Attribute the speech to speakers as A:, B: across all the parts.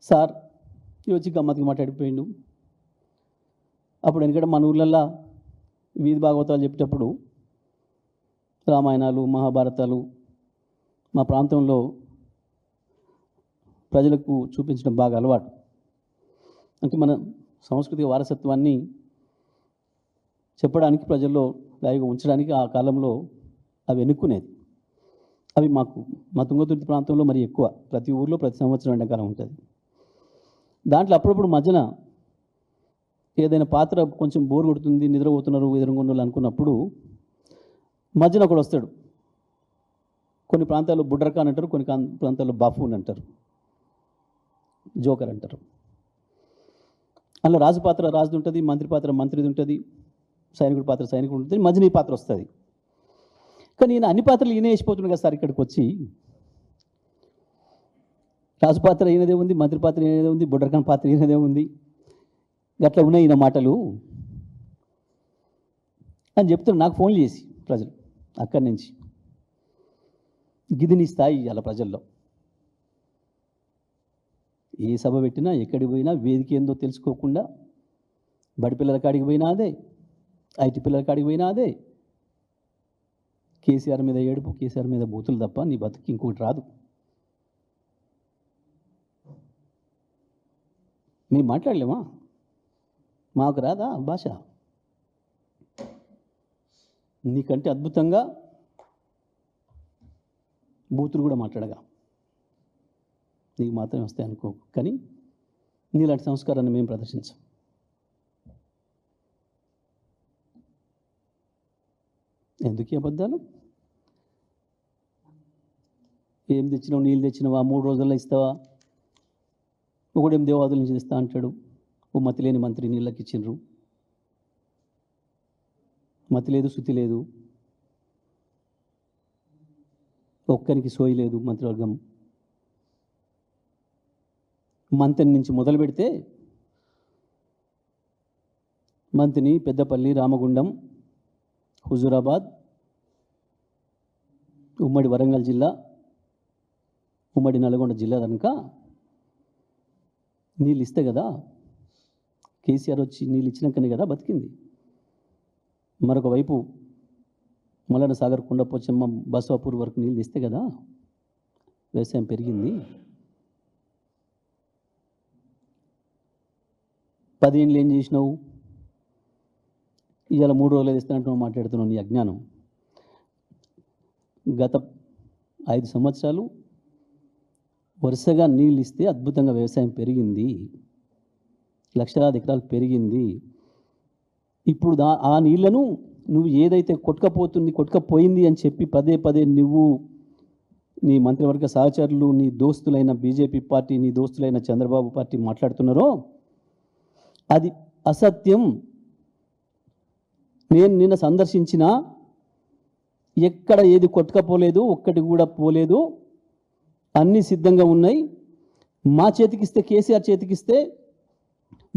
A: Sir వచ్చి గమ్మత్తుగా మాట్లాడిపోయిండు. అప్పుడు ఎందుకంటే మన ఊళ్ళల్లో వీధి భాగవతాలు చెప్పేటప్పుడు రామాయణాలు మహాభారతాలు మా ప్రాంతంలో ప్రజలకు చూపించడం బాగా అలవాటు. అంటే మన సాంస్కృతిక వారసత్వాన్ని చెప్పడానికి ప్రజల్లో లైవ్గా ఉంచడానికి ఆ కాలంలో అవి ఎన్నుకునేది. అవి మా తుంగతుర్తి ప్రాంతంలో మరి ఎక్కువ, ప్రతి ఊర్లో ప్రతి సంవత్సరం ఎండాకాలం ఉంటుంది. దాంట్లో అప్పుడప్పుడు మధ్యన ఏదైనా పాత్ర కొంచెం బోర్ కొడుతుంది, నిద్రపోతున్నారు ఎదురుగుండలు అనుకున్నప్పుడు మధ్యన ఒకడు వస్తాడు. కొన్ని ప్రాంతాల్లో బుడ్రకాన్ అంటారు, కొన్ని ప్రాంతాల్లో బాఫూన్ అంటారు, జోకర్ అంటారు. అందులో రాజు పాత్ర రాజుది ఉంటుంది, మంత్రి పాత్ర మంత్రిది ఉంటుంది, సైనికుడి పాత్ర సైనికుడు ఉంటుంది, మధ్యన ఈ పాత్ర వస్తుంది. కానీ ఈయన అన్ని పాత్రలు ఈయన వేసిపోతున్నాడు కదా సార్. ఇక్కడికి వచ్చి రాజు పాత్ర ఈయనదే ఉంది, మంత్రి పాత్ర ఈయనదే ఉంది, బుడ్రకాన్ పాత్ర ఈయనదే ఉంది, గట్లా ఉన్నాయి ఈయన మాటలు అని చెప్తున్నారు. నాకు ఫోన్ చేసి ప్రజలు అక్కడి నుంచి, గిది నీ స్థాయి అలా ప్రజల్లో. ఏ సభ పెట్టినా ఎక్కడికి పోయినా వేదిక ఏందో తెలుసుకోకుండా బడి పిల్లల కాడికి పోయినా అదే, ఐటీ పిల్లల కాడికి పోయినా అదే, కేసీఆర్ మీద ఏడుపు, కేసీఆర్ మీద బూతులు తప్ప నీ బతుకు ఇంకొకటి రాదు. మేము మాట్లాడలేమా? మాకు రాదా భాష? నీకంటే అద్భుతంగా బూతులు కూడా మాట్లాడగా నీకు మాత్రమే వస్తాయి అనుకో. కానీ నీలాంటి సంస్కారాన్ని మేము ప్రదర్శించాం. ఎందుకు అబద్ధాలు? ఏం తెచ్చినావు? నీళ్ళు తెచ్చినావా? 3 రోజుల్లో ఇస్తావా? ఒకడేం దేవాదుల నుంచి ఇస్తా అంటాడు. ఓ మతి లేని మంత్రి నీళ్ళకి ఇచ్చిండ్రు. మతి లేదు, శుతి లేదు, ఒక్కరికి సోయి లేదు. మంత్రివర్గం మంత్రి నుంచి మొదలు పెడితే మంత్రిని పెద్దపల్లి, రామగుండం, హుజూరాబాద్, ఉమ్మడి వరంగల్ జిల్లా, ఉమ్మడి నల్గొండ జిల్లా కనుక నీళ్ళు ఇస్తే కదా కేసీఆర్ వచ్చి నీళ్ళు ఇచ్చినాకనే కదా బతికింది. మరొక వైపు మల్లన్న సాగర్, కొండపోచమ్మ, బసవాపూర్ వరకు నీళ్ళు ఇస్తే కదా వ్యవసాయం పెరిగింది. 10 ఏళ్ళు ఏం చేసినావు? ఇవాళ 3 రోజులు ఇస్తానంటూ మాట్లాడుతున్నావు. నీ అజ్ఞానం. గత 5 సంవత్సరాలు వరుసగా నీళ్ళు ఇస్తే అద్భుతంగా వ్యవసాయం పెరిగింది, లక్షలాది ఎకరాలు పెరిగింది. ఇప్పుడు ఆ నీళ్లను నువ్వు ఏదైతే కొట్టుకపోయింది అని చెప్పి పదే పదే నువ్వు, నీ మంత్రివర్గ సహచరులు, నీ దోస్తులైన బీజేపీ పార్టీ, నీ దోస్తులైన చంద్రబాబు పార్టీ మాట్లాడుతున్నారో అది అసత్యం. నేను నిన్న సందర్శించిన ఎక్కడ ఏది కొట్టుకపోలేదు, ఒక్కటి కూడా పోలేదు, అన్నీ సిద్ధంగా ఉన్నాయి. మా చేతికిస్తే, కేసీఆర్ చేతికిస్తే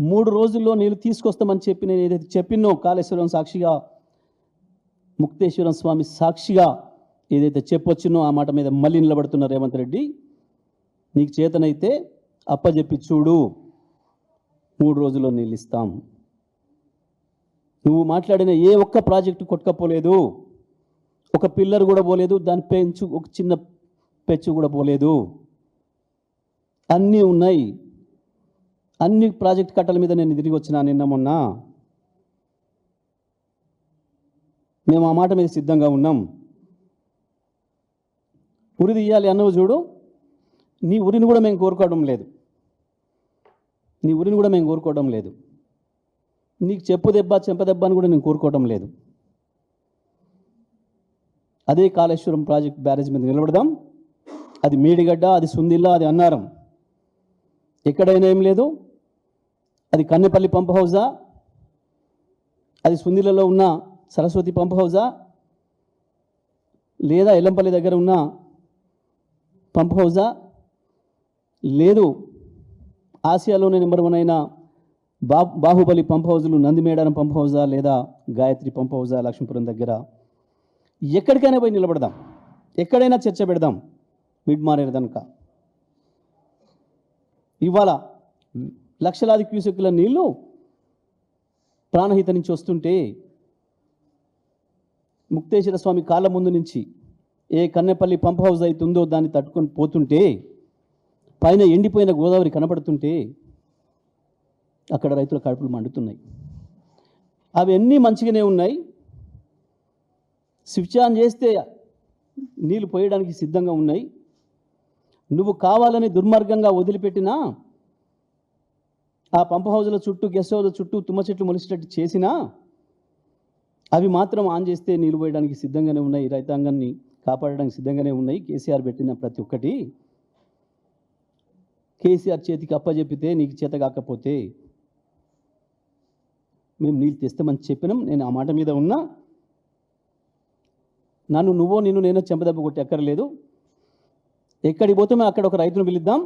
A: 3 రోజుల్లో నీళ్ళు తీసుకొస్తామని చెప్పి నేను ఏదైతే చెప్పినో, కాళేశ్వరం సాక్షిగా, ముక్తేశ్వరం స్వామి సాక్షిగా ఏదైతే చెప్పొచ్చినో ఆ మాట మీద మళ్ళీ నిలబడుతున్న రేవంత్ రెడ్డి, నీకు చేతనైతే అప్పచెప్పి చూడు, 3 రోజుల్లో నీళ్ళు ఇస్తాం. నువ్వు మాట్లాడిన ఏ ఒక్క ప్రాజెక్టు కొట్టుకపోలేదు, ఒక పిల్లర్ కూడా పోలేదు, దాని పెంచు, ఒక చిన్న పెచ్చు కూడా పోలేదు, అన్నీ ఉన్నాయి. అన్ని ప్రాజెక్ట్ కట్టల మీద నేను తిరిగి వచ్చినా నిన్న మొన్న. మేము ఆ మాట మీద సిద్ధంగా ఉన్నాం. ఉరి తీయాలి అన్నవు చూడు, నీ ఉరిని కూడా మేము కోరుకోవడం లేదు, నీ ఉరిని కూడా మేము కోరుకోవడం లేదు, నీకు చెప్పు దెబ్బ చెంపదెబ్బ అని కూడా నేను కోరుకోవడం లేదు. అదే కాళేశ్వరం ప్రాజెక్ట్ బ్యారేజ్ మీద నిలబడదాం. అది మేడిగడ్డ, అది సుందిల్లా, అది అన్నారం, ఎక్కడైనా ఏం లేదు. అది కన్నెపల్లి పంప్ హౌజా, అది సుందిలలో ఉన్న సరస్వతి పంప్ హౌజా, లేదా ఎల్లంపల్లి దగ్గర ఉన్న పంప్ హౌజా, లేదు ఆసియాలోనే నెంబర్ 1 అయిన బాహుబలి పంప్ హౌజులు, నందిమేడారం పంప్ హౌజా, లేదా గాయత్రి పంప్ హౌజా లక్ష్మీపురం దగ్గర, ఎక్కడికైనా పోయి నిలబడదాం, ఎక్కడైనా చర్చ పెడదాం. మిడ్ మారేరు కనుక ఇవాళ లక్షలాది క్యూసెక్కుల నీళ్లు ప్రాణహిత నుంచి వస్తుంటే ముక్తేశ్వర స్వామి కాళ్ళ ముందు నుంచి ఏ కన్నెపల్లి పంప్ హౌస్ అవుతుందో దాన్ని తట్టుకొని పోతుంటే పైన ఎండిపోయిన గోదావరి కనపడుతుంటే అక్కడ రైతుల కడుపులు మండుతున్నాయి. అవి అన్నీ మంచిగానే ఉన్నాయి. స్విచ్ ఆన్ చేస్తే నీళ్లు పోయడానికి సిద్ధంగా ఉన్నాయి. నువ్వు కావాలని దుర్మార్గంగా వదిలిపెట్టినా ఆ పంప్ హౌజుల చుట్టూ గెస్ట్ హౌజుల చుట్టూ తుమ్మ చెట్లు మొలిచేటట్టు చేసినా అవి మాత్రం ఆన్ చేస్తే నీళ్లు పోయడానికి సిద్ధంగానే ఉన్నాయి. రైతాంగాన్ని కాపాడడానికి సిద్ధంగానే ఉన్నాయి. కేసీఆర్ పెట్టిన ప్రతి ఒక్కటి కేసీఆర్ చేతికి అప్పచెప్పితే నీకు చేత కాకపోతే మేము నీళ్ళు తెస్తామని చెప్పినాం. నేను ఆ మాట మీద ఉన్నా. నిన్ను నేనో చెంపదెబ్బ కొట్టి ఎక్కర్లేదు. ఎక్కడికి పోతే మేము అక్కడ ఒక రైతును పిలుద్దాం.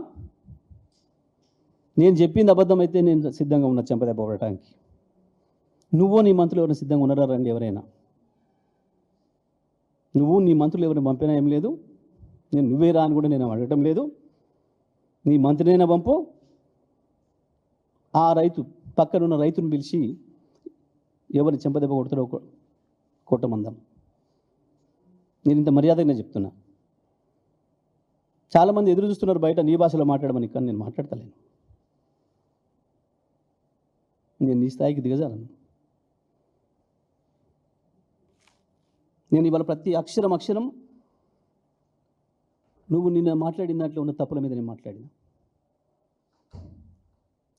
A: నేను చెప్పింది అబద్ధం అయితే నేను సిద్ధంగా ఉన్నా చెంపదెబ్బ కొట్టడానికి. నీ మంత్రులు ఎవరైనా సిద్ధంగా ఉన్నారా? రండి ఎవరైనా. నీ మంత్రులు ఎవరైనా పంపినా ఏం లేదు. నేను నువ్వే రా అని కూడా నేను అడగటం లేదు. నీ మంత్రినైనా పంపు. ఆ రైతు పక్కనున్న రైతును పిలిచి ఎవరిని చెంపదెబ్బ కొడతాడో కొట్టమందాం. నేను ఇంత మర్యాదగానే చెప్తున్నా. చాలామంది ఎదురు చూస్తున్నారు బయట నీ భాషలో మాట్లాడమని, కానీ నేను మాట్లాడతలేను. నేను నీ స్థాయికి దిగజాలను. నేను ఇవాళ ప్రతి అక్షరం నువ్వు నిన్న మాట్లాడిన దాంట్లో ఉన్న తప్పుల మీద నేను మాట్లాడిన.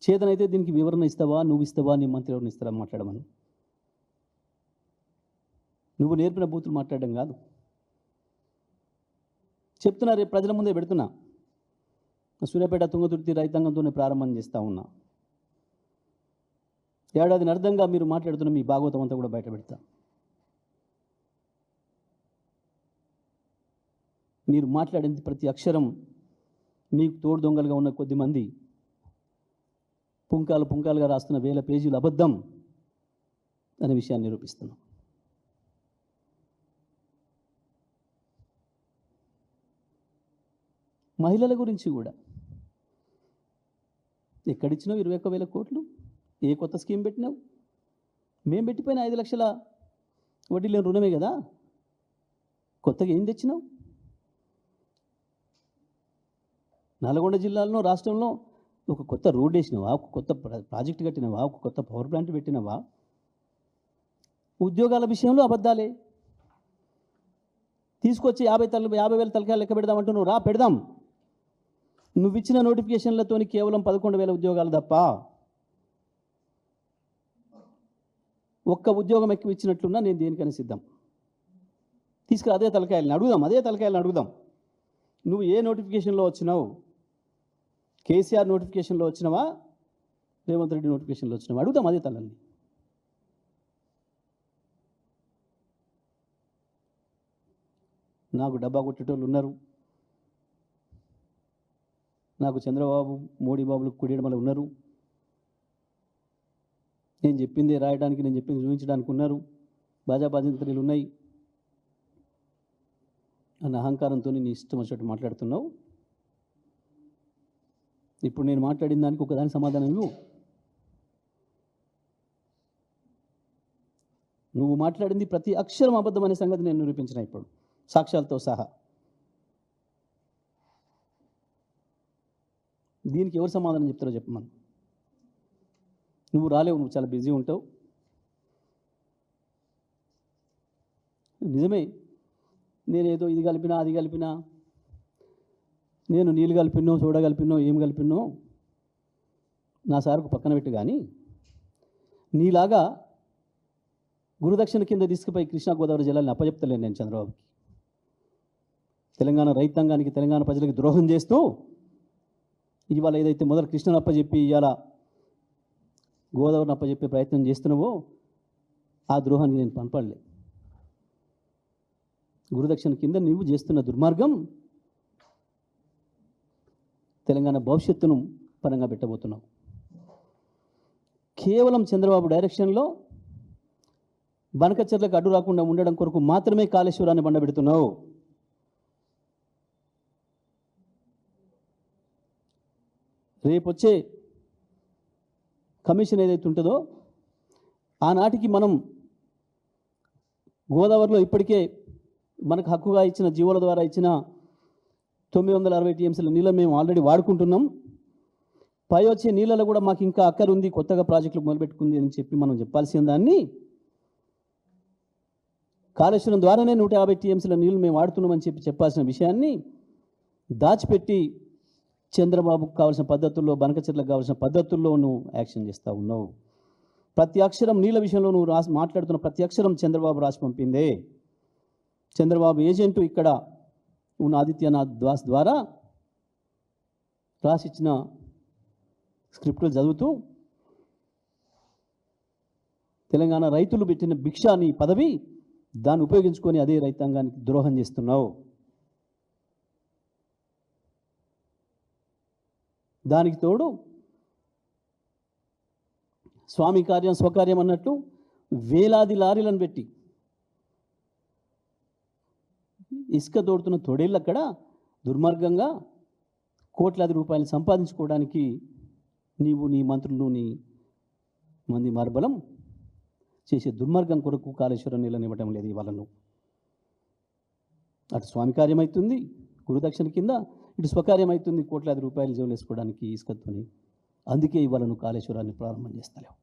A: చేతనైతే దీనికి వివరణ ఇస్తావా, నువ్వు ఇస్తావా, నీ మంత్రి ఎవరిని ఇస్తారా మాట్లాడమని. నువ్వు నేర్పిన బూతులు మాట్లాడడం కాదు చెప్తున్నా. రేపు ప్రజల ముందే పెడుతున్నా. సూర్యాపేట తుంగతుర్తి రైతాంగంతోనే ప్రారంభం చేస్తూ ఉన్నా. ఏడాదిని అర్థంగా మీరు మాట్లాడుతున్న మీ భాగవతం అంతా కూడా బయట పెడతా. మీరు మాట్లాడింది ప్రతి అక్షరం మీకు తోడు దొంగలుగా ఉన్న కొద్దిమంది పుంకాలుగా రాస్తున్న 1000 పేజీలు అబద్ధం అనే విషయాన్ని నిరూపిస్తున్నాం. మహిళల గురించి కూడా ఎక్కడిచ్చినావు 21,000 కోట్లు? ఏ కొత్త స్కీమ్ పెట్టినావు? మేము పెట్టిపోయిన 5 లక్షల వడ్డీ లేని రుణమే కదా. కొత్తగా ఏం తెచ్చినావు? నల్గొండ జిల్లాలో రాష్ట్రంలో ఒక కొత్త రోడ్ వేసినవా? ఒక కొత్త ప్రాజెక్టు కట్టినవా? ఒక కొత్త పవర్ ప్లాంట్ పెట్టినవా? ఉద్యోగాల విషయంలో అబద్ధాలే. తీసుకొచ్చి 50,000 తలకాయలు లెక్క పెడదామంటున్నావు. రా పెడదాం. నువ్వు ఇచ్చిన నోటిఫికేషన్లతో కేవలం 11,000 ఉద్యోగాలు తప్ప ఒక్క ఉద్యోగం ఎక్కువ ఇచ్చినట్లున్నా నేను దేనికైనా సిద్ధం. తీసుకురా అదే తలకాయలను అడుగుదాం. నువ్వు ఏ నోటిఫికేషన్లో వచ్చినావు? కేసీఆర్ నోటిఫికేషన్లో వచ్చినావా? రేవంత్ రెడ్డి నోటిఫికేషన్లో వచ్చినావా? అడుగుదాం అదే తలని. నాకు డబ్బా కొట్టేటోళ్ళు ఉన్నారు. నాకు చంద్రబాబు మోడీ బాబులకు కుడియడమలు ఉన్నారు. నేను చెప్పిందే రాయడానికి, నేను చెప్పింది చూపించడానికి ఉన్నారు. బాజాబాజంత్రీలు ఉన్నాయి అన్న అహంకారంతో నీ ఇష్టం వచ్చినట్టు మాట్లాడుతున్నావు. ఇప్పుడు నేను మాట్లాడిన దానికి ఒకదాని సమాధానం ఇవ్వు. నువ్వు మాట్లాడింది ప్రతి అక్షరం అబద్ధం అనే సంగతి నేను నిరూపించిన ఇప్పుడు సాక్ష్యాలతో సహా. దీనికి ఎవరు సమాధానం చెప్తారో చెప్పమను. నువ్వు రాలేవు, నువ్వు చాలా బిజీ ఉంటావు. నిజమే, నేనేదో ఇది కలిపినా అది కలిపినా, నేను నీళ్ళు కలిపినో సోడా కలిపినో ఏం కలిపినో నా సార్కు పక్కన పెట్టు. కానీ నీలాగా గురుదక్షిణ కింద తీసుకుపోయి కృష్ణా గోదావరి జిల్లాని అప్పచెప్తలేను నేను చంద్రబాబుకి. తెలంగాణ రైతాంగానికి, తెలంగాణ ప్రజలకు ద్రోహం చేస్తూ ఇవాళ ఏదైతే మొదలు కృష్ణను అప్పచెప్పి ఇవాళ గోదావరిని అప్పచెప్పే ప్రయత్నం చేస్తున్నావో ఆ ద్రోహానికి నేను పనపడలే. గురుదక్షిణ కింద నీవు చేస్తున్న దుర్మార్గం తెలంగాణ భవిష్యత్తును పరంగా పెట్టబోతున్నావు. కేవలం చంద్రబాబు డైరెక్షన్లో బనకచెర్లకు అడ్డు రాకుండా ఉండడం కొరకు మాత్రమే కాళేశ్వరాన్ని బండబెడుతున్నావు. రేపొచ్చే కమిషన్ ఏదైతే ఉంటుందో ఆనాటికి మనం గోదావరిలో ఇప్పటికే మనకు హక్కుగా ఇచ్చిన జీవోల ద్వారా ఇచ్చిన 960 టీఎంసీల నీళ్ళని మేము ఆల్రెడీ వాడుకుంటున్నాం. పై వచ్చే నీళ్ళలో కూడా మాకు ఇంకా అక్కర ఉంది, కొత్తగా ప్రాజెక్టులు మొదలుపెట్టుకుంది అని చెప్పి మనం చెప్పాల్సిన దాన్ని కాళేశ్వరం ద్వారానే 150 టీఎంసీల నీళ్ళు మేము వాడుతున్నామని చెప్పాల్సిన విషయాన్ని దాచిపెట్టి చంద్రబాబుకు కావాల్సిన పద్ధతుల్లో, బనకచెర్లకు కావాల్సిన పద్ధతుల్లో నువ్వు యాక్షన్ చేస్తూ ఉన్నావు. ప్రతి అక్షరం నీళ్ళ విషయంలో నువ్వు మాట్లాడుతున్న ప్రతి అక్షరం చంద్రబాబు రాసి పంపిందే. చంద్రబాబు ఏజెంటు ఇక్కడ ఉన్న ఆదిత్యనాథ్ దాస్ ద్వారా రాసిచ్చిన స్క్రిప్టులు చదువుతూ తెలంగాణ రైతులు పెట్టిన భిక్ష నీ పదవి, దాన్ని ఉపయోగించుకొని అదే రైతాంగానికి ద్రోహం చేస్తున్నావు. దానికి తోడు స్వామి కార్యం స్వకార్యం అన్నట్టు వేలాది లారీలను పెట్టి ఇసుక తోడుతున్న తొడేళ్ళు అక్కడ దుర్మార్గంగా కోట్లాది రూపాయలు సంపాదించుకోవడానికి నీవు, నీ మంత్రులు, నీ మంది మార్బలం చేసే దుర్మార్గం కొరకు కాళేశ్వరం నీళ్ళని ఇవ్వటం లేదు. ఇవాళ నువ్వు అటు స్వామి కార్యం అవుతుంది గురుదక్షిణ కింద, ఇటు స్వకార్యం అవుతుంది కోట్లాది రూపాయలు జోలేసుకోవడానికి ఇసుకతోని. అందుకే ఇవాళ నువ్వు కాళేశ్వరాన్ని ప్రారంభం చేస్తలేవు.